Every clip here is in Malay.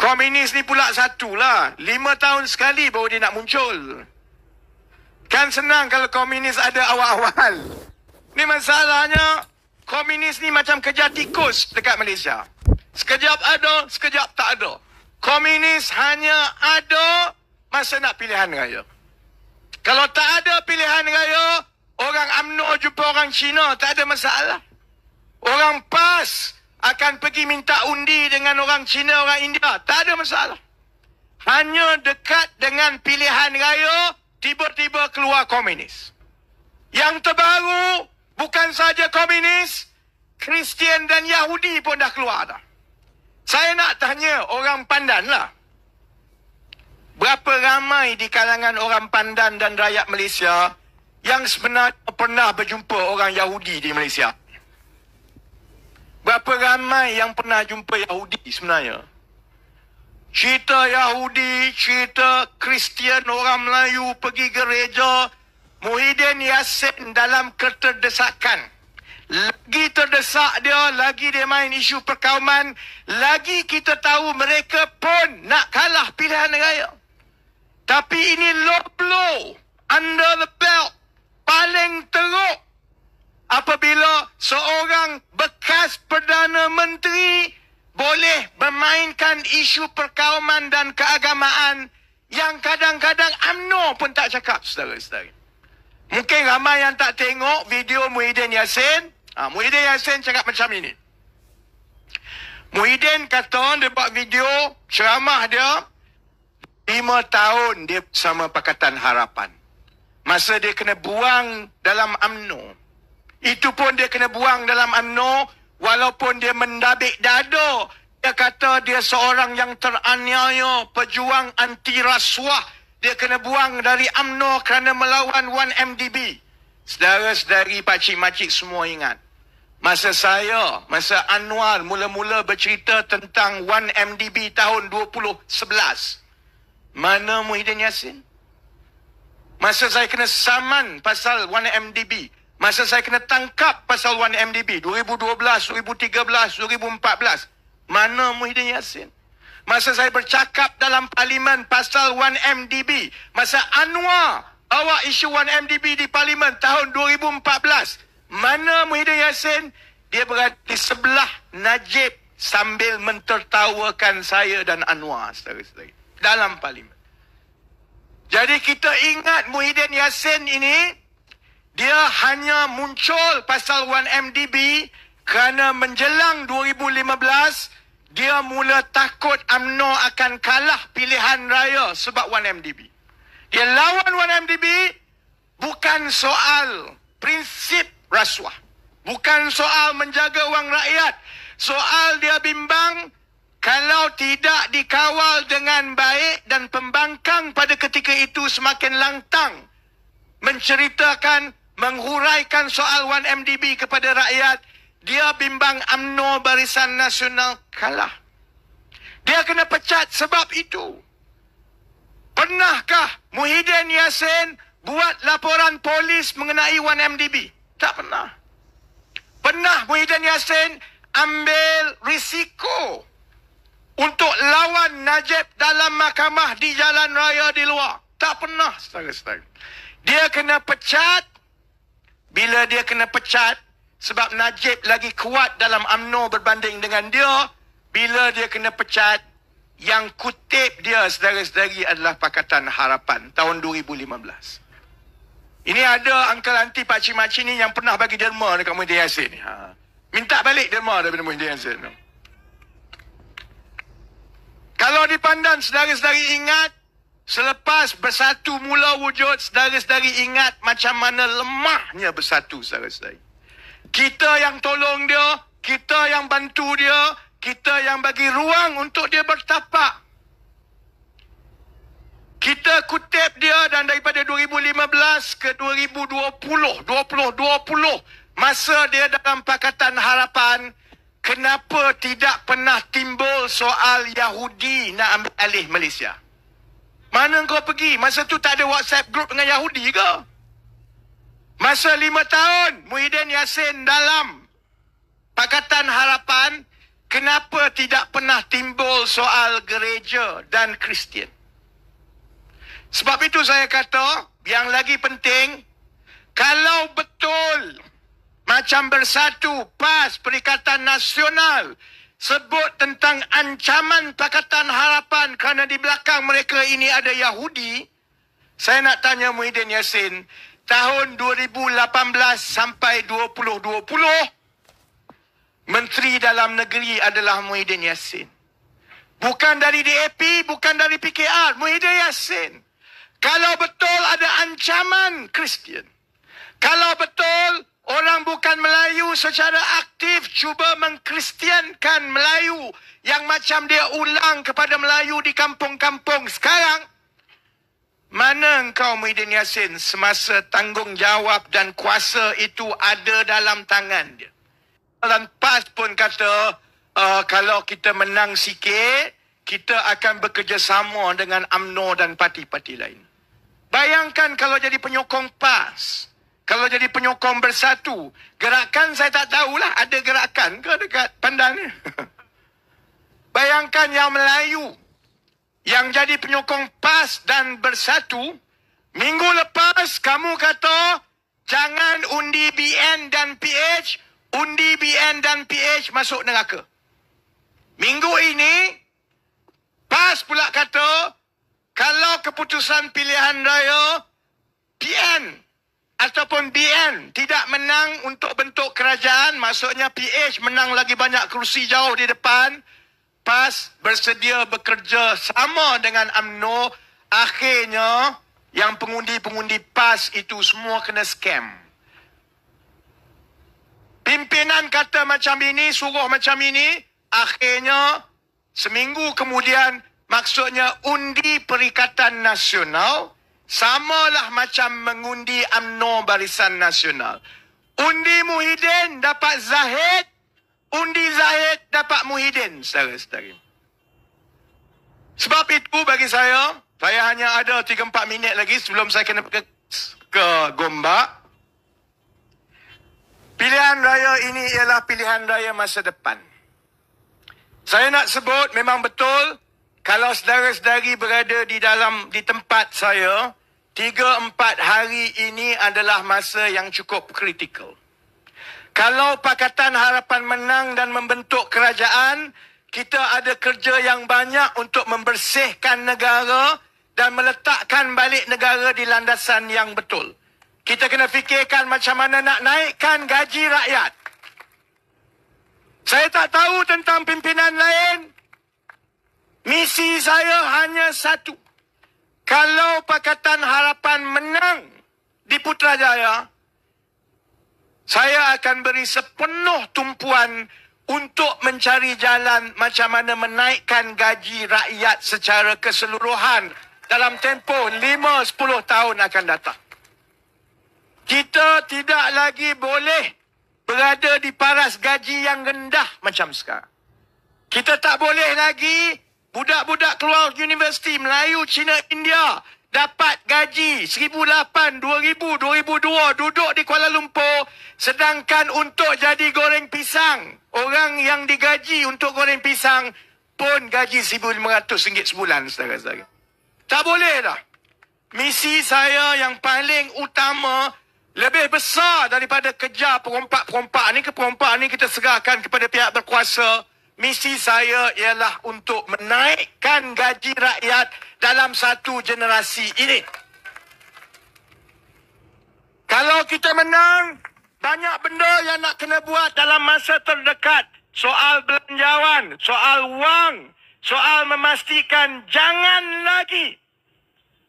Komunis ni pula satulah. 5 tahun sekali baru dia nak muncul. Kan senang kalau komunis ada awal-awal. Ni masalahnya, komunis ni macam kerja tikus dekat Malaysia. Sekejap ada, sekejap tak ada. Komunis hanya ada masa nak pilihan raya. Kalau tak ada pilihan raya, orang UMNO jumpa orang Cina, tak ada masalah. Orang PAS akan pergi minta undi dengan orang Cina, orang India. Tak ada masalah. Hanya dekat dengan pilihan raya, tiba-tiba keluar komunis. Yang terbaru, bukan saja komunis, Kristian dan Yahudi pun dah keluar dah. Saya nak tanya orang Pandan lah. Berapa ramai di kalangan orang Pandan dan rakyat Malaysia yang sebenarnya pernah berjumpa orang Yahudi di Malaysia? Berapa ramai yang pernah jumpa Yahudi sebenarnya? Cerita Yahudi, cerita Kristian, orang Melayu pergi gereja, Muhyiddin Yassin dalam keterdesakan. Lagi terdesak dia, lagi dia main isu perkauman, lagi kita tahu mereka pun nak kalah pilihan raya. Tapi ini low blow, under the belt, paling teruk apabila seorang bekas Perdana Menteri boleh memainkan isu perkauman dan keagamaan yang kadang-kadang UMNO pun tak cakap, saudara-saudara. Mungkin ramai yang tak tengok video Muhyiddin Yassin. Muhyiddin Yassin cakap macam ini. Muhyiddin kata dia buat video ceramah dia 5 tahun dia bersama Pakatan Harapan. Masa dia kena buang dalam UMNO. Itu pun dia kena buang dalam UMNO walaupun dia mendabik dada. Dia kata dia seorang yang teraniaya, pejuang anti rasuah. Dia kena buang dari UMNO kerana melawan 1MDB. Saudara-saudari, pakcik-makcik semua ingat. Masa Anwar mula-mula bercerita tentang 1MDB tahun 2011. Mana Muhyiddin Yassin? Masa saya kena saman pasal 1MDB. Masa saya kena tangkap pasal 1MDB. 2012, 2013, 2014. Mana Muhyiddin Yassin? Masa saya bercakap dalam parlimen pasal 1MDB. Masa Anwar bawa isu 1MDB di parlimen tahun 2014. Mana Muhyiddin Yassin? Dia berada di sebelah Najib sambil mentertawakan saya dan Anwar, saudara-saudara, dalam parlimen. Jadi kita ingat Muhyiddin Yassin ini, dia hanya muncul pasal 1MDB kerana menjelang 2015, dia mula takut UMNO akan kalah pilihan raya sebab 1MDB. Dia lawan 1MDB bukan soal prinsip rasuah. Bukan soal menjaga wang rakyat. Soal dia bimbang kalau tidak dikawal dengan baik dan pembangkang pada ketika itu semakin lantang menceritakan, menghuraikan soal 1MDB kepada rakyat. Dia bimbang UMNO Barisan Nasional kalah. Dia kena pecat sebab itu. Pernahkah Muhyiddin Yassin buat laporan polis mengenai 1MDB? Tak pernah. Pernah Muhyiddin Yassin ambil risiko untuk lawan Najib dalam mahkamah di jalan raya di luar? Tak pernah, saudara-saudara. Dia kena pecat. Bila dia kena pecat, sebab Najib lagi kuat dalam UMNO berbanding dengan dia. Bila dia kena pecat, yang kutip dia, saudara-saudari, adalah Pakatan Harapan tahun 2015. Ini ada uncle aunty pakcik-makcik ni yang pernah bagi derma dekat Muhyiddin Yassin ni. Minta balik derma daripada Muhyiddin Yassin. Kalau di Pandan, saudara-saudari ingat, selepas Bersatu mula wujud, saudara-saudari ingat macam mana lemahnya Bersatu, saudara-saudari. Kita yang tolong dia, kita yang bantu dia, kita yang bagi ruang untuk dia bertapak. Kita kutip dia dan daripada 2015 ke 2020, masa dia dalam Pakatan Harapan, kenapa tidak pernah timbul soal Yahudi nak ambil alih Malaysia? Mana kau pergi? Masa tu tak ada WhatsApp group dengan Yahudi ke? Masa 5 tahun Muhyiddin Yassin dalam Pakatan Harapan, kenapa tidak pernah timbul soal gereja dan Kristian? Sebab itu saya kata, yang lagi penting, kalau betul macam Bersatu, PAS, Perikatan Nasional sebut tentang ancaman Pakatan Harapan kerana di belakang mereka ini ada Yahudi, saya nak tanya Muhyiddin Yassin, tahun 2018 sampai 2020, Menteri Dalam Negeri adalah Muhyiddin Yassin. Bukan dari DAP, bukan dari PKR, Muhyiddin Yassin. Kalau betul ada ancaman Kristian, kalau betul orang bukan Melayu secara aktif cuba mengkristiankan Melayu yang macam dia ulang kepada Melayu di kampung-kampung sekarang, mana engkau Muhyiddin Yassin semasa tanggungjawab dan kuasa itu ada dalam tangan dia? Dan PAS pun kata, kalau kita menang sikit, kita akan bekerjasama dengan UMNO dan parti-parti lain. Bayangkan kalau jadi penyokong PAS, kalau jadi penyokong Bersatu, gerakan saya tak tahulah ada gerakan ke dekat Pandan ni. Bayangkan yang Melayu, yang jadi penyokong PAS dan Bersatu, minggu lepas kamu kata, jangan undi BN dan PH, undi BN dan PH masuk neraka. Minggu ini, PAS pula kata, kalau keputusan pilihan raya PN ataupun BN tidak menang untuk bentuk kerajaan, maksudnya PH menang lagi banyak kerusi jauh di depan, PAS bersedia bekerja sama dengan UMNO. Akhirnya, yang pengundi-pengundi PAS itu semua kena scam. Pimpinan kata macam ini, suruh macam ini, akhirnya seminggu kemudian, maksudnya undi Perikatan Nasional samalah macam mengundi UMNO Barisan Nasional. Undi Muhyiddin dapat Zahid, undi Zahid dapat Muhyiddin, saudara-saudari. Sebab itu bagi saya hanya ada 3-4 minit lagi sebelum saya kena ke Gombak. Pilihan raya ini ialah pilihan raya masa depan. Saya nak sebut memang betul, kalau saudara-saudari berada di tempat saya, 3-4 hari ini adalah masa yang cukup kritikal. Kalau Pakatan Harapan menang dan membentuk kerajaan, kita ada kerja yang banyak untuk membersihkan negara dan meletakkan balik negara di landasan yang betul. Kita kena fikirkan macam mana nak naikkan gaji rakyat. Saya tak tahu tentang pimpinan lain. Misi saya hanya satu. Kalau Pakatan Harapan menang di Putrajaya, saya akan beri sepenuh tumpuan untuk mencari jalan macam mana menaikkan gaji rakyat secara keseluruhan dalam tempoh 5-10 tahun akan datang. Kita tidak lagi boleh berada di paras gaji yang rendah macam sekarang. Kita tak boleh lagi budak-budak keluar universiti Melayu, Cina, India dapat gaji 1,800, 2,000, 2,200 duduk di Kuala Lumpur, sedangkan untuk jadi goreng pisang, orang yang digaji untuk goreng pisang pun gaji RM1,500 sebulan, saudara-saudara. Tak boleh dah. Misi saya yang paling utama lebih besar daripada kejar perompak-perompak ni ke perompak ni kita serahkan kepada pihak berkuasa. Misi saya ialah untuk menaikkan gaji rakyat dalam satu generasi ini. Kalau kita menang, banyak benda yang nak kena buat dalam masa terdekat. Soal belanjawan, soal wang, soal memastikan jangan lagi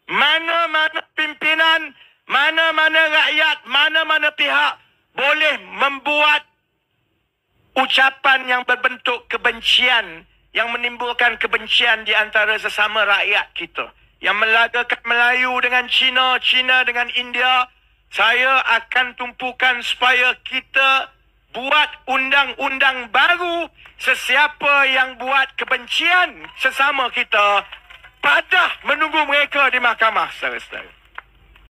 mana-mana pimpinan, mana-mana rakyat, mana-mana pihak boleh membuat ucapan yang berbentuk kebencian, yang menimbulkan kebencian di antara sesama rakyat kita. Yang melagakan Melayu dengan Cina, Cina dengan India. Saya akan tumpukan supaya kita buat undang-undang baru. Sesiapa yang buat kebencian sesama kita, padah menunggu mereka di mahkamah, saudara-saudara.